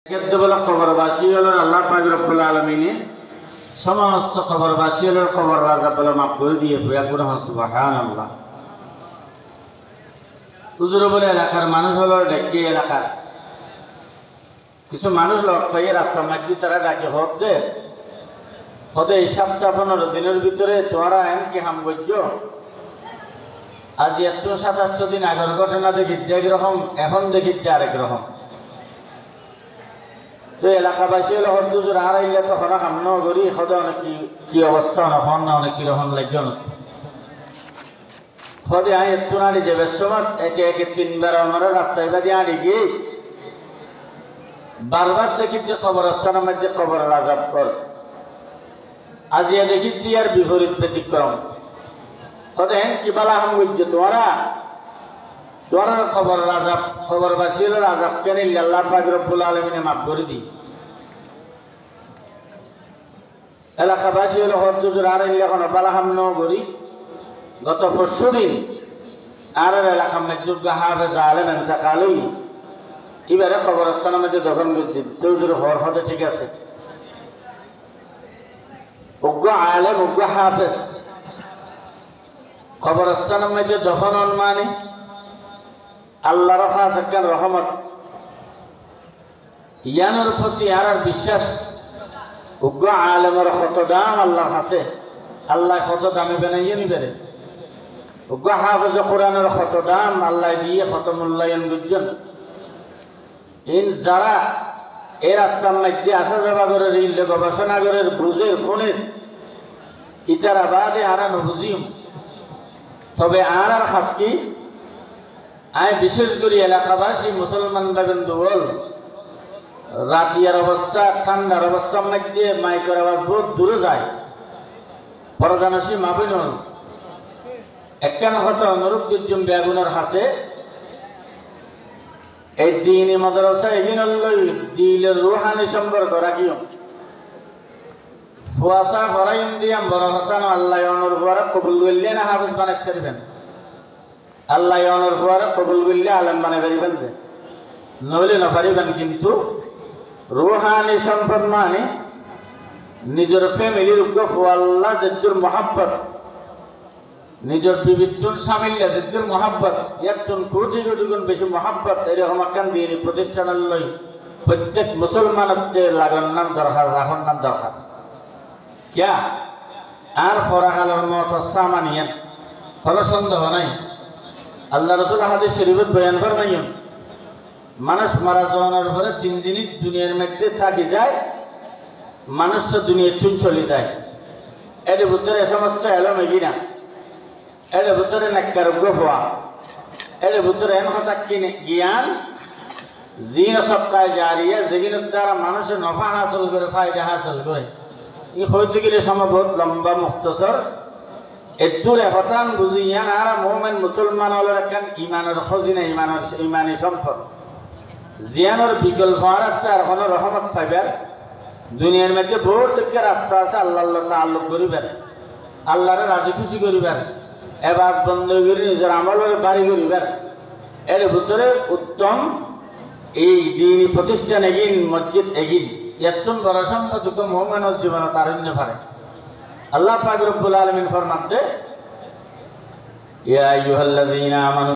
বলে খবরবাসী হলেন আল্লাহ পাক রব্বুল আলামিন সমস্ত খবরবাসী হলেন খবর রাজা বলে মাফ করে দিয়ে সুবহানাল্লাহ। হুজুর বলে এলাকার মানুষ হলো ডেকে এলাকার কিছু মানুষ লোক পাইয়ে রাস্তার মধ্যে তারা ডাকে হোক যে হতে এই সপ্তাহ 15 দিনের ভিতরে তোমরা এমনকি হাম বৈজ্য আজ 27 দিন আগের ঘটনা দেখিতে একরকম, এখন দেখিতে আরেক রকম। তো এলাকাবাসী হলে হরদুজুর আর আইলে তো হরা কাম করি হদে অনেক কি অবস্থা হন না অনেক কিরকম লাগবে না হদে আই একটু নাড়ি যাবে সময় একে একে 3 বার আমরা রাস্তায় বাদি আড়ি গিয়ে বারবার দেখিতে কবরস্থানের মধ্যে কবর রাজাব কর আজিয়া দেখিতে আর বিপরীত ব্যতিক্রম হদে কি বলা হাম বুঝছে তোমরা খবর রাজাব খবরবাসী হলো রাজাব কেন আল্লাহ পাক রব্বুল আলামিনে মাফ করে দিই। এলাকাবাসী হলো হরদুজুর আর এখন বালাহাম নগরী গত 4 দিন আর এলাকা মধ্যুর হাফেজ আলেম এন্তেকালই এবারে কবরস্থানের মধ্যে দখল করছি তৌজুর হর হতে ঠিক আছে উগ্র আলেম উগ্র হাফেজ কবরস্থানের মধ্যে দফন মানে আল্লাহর খাস একখান রহমত ইয়ানোর প্রতি আর বিশ্বাস উগ্র আলেমের কত দাম আল্লাহর কাছে আল্লাহ কত দামে বানাইয়ে নিবে উগ্র হাফেজ কোরআনের কত দাম আল্লাহ দিয়ে কত মূল্যায়ন বুঝছেন ইন যারা এই রাস্তার মধ্যে আসা যাওয়া করে রিলে গবেষণা করে বুঝের ফোনের ইতারা বাদে আর বুঝিম তবে আর খাস কি আয় বিশেষ করে এলাকাবাসী মুসলমান বাবেন দোল রাতিয়ার অবস্থা ঠান্ডার অবস্থার মধ্যে মাইকের আওয়াজ বহুত দূরে যায় পরদানসী মাফিন একখান হত অনুরূপ দুর্জম বেগুনের হাসে এই দিনই মাদ্রাসা এগিন দিলের রুহানি সম্পর্ক রাখিও ফুয়াশা ফরাইম দিয়াম বড় হতানো আল্লাহ অনুর পরে কবুল করলে না হাফেজ বানাতে পারবেন আল্লাহ অনুর পরে কবুল করলে আলেম বানাতে পারবেন নইলে না পারিবেন কিন্তু রুহানি সম্পদ মানে নিজের ফ্যামিলির উপর আল্লাহ যেদুর মহাব্বত নিজের বিবিধুর সামিল্লা যেদুর মহাব্বত একজন কোটি কোটি গুণ বেশি মহাব্বত এরকম একখান দিয়ে প্রতিষ্ঠানের লই প্রত্যেক মুসলমানদের লাগার নাম দরকার রাখার নাম দরকার ক্যা আর ফরাকালের মত সামানিয়ান কোনো সন্দেহ নাই। আল্লাহ রসুল হাদিস শরীফত বয়ান ফরমাইন মানুষ মারা যাওয়ার পরে 3 জিনিস দুনিয়ার মধ্যে থাকি যায় মানুষ দুনিয়ার তুন চলে যায় এর ভিতরে সমস্ত এলো মেগিনা এর ভিতরে নাক্কার গোফা এর ভিতরে এমন কথা কিনে জ্ঞান জিন সবকায় জারিয়া যেগুলোর দ্বারা মানুষের নফা হাসিল করে ফায়দা হাসিল করে ই হইতে গেলে সম্ভব লম্বা মুখতসর এদুর একতান বুঝিয়া আর মুমিন মুসলমান হল একখান ইমানের খজিনা ইমানি সম্পদ জিয়ানোর বিকল্প আর তার কোনো রহমত পাইবার দুনিয়ার মধ্যে বহুত রাস্তা আছে আল্লাহ তাআল্লুক করিবার আল্লাহরে রাজি খুশি করিবার এবার বন্ধ করে নিজের আমলের বাড়ি করিবার এর ভিতরে উত্তম এই দিনী প্রতিষ্ঠান এগিন মসজিদ এগিন এতন বড় সম্পদ মুমিনের জীবনে তারুণ্য পারে আল্লাহ পাক রব্বুল আলামিন ফরমাতে ইয়া আইয়ুহাল্লাযীনা আমানু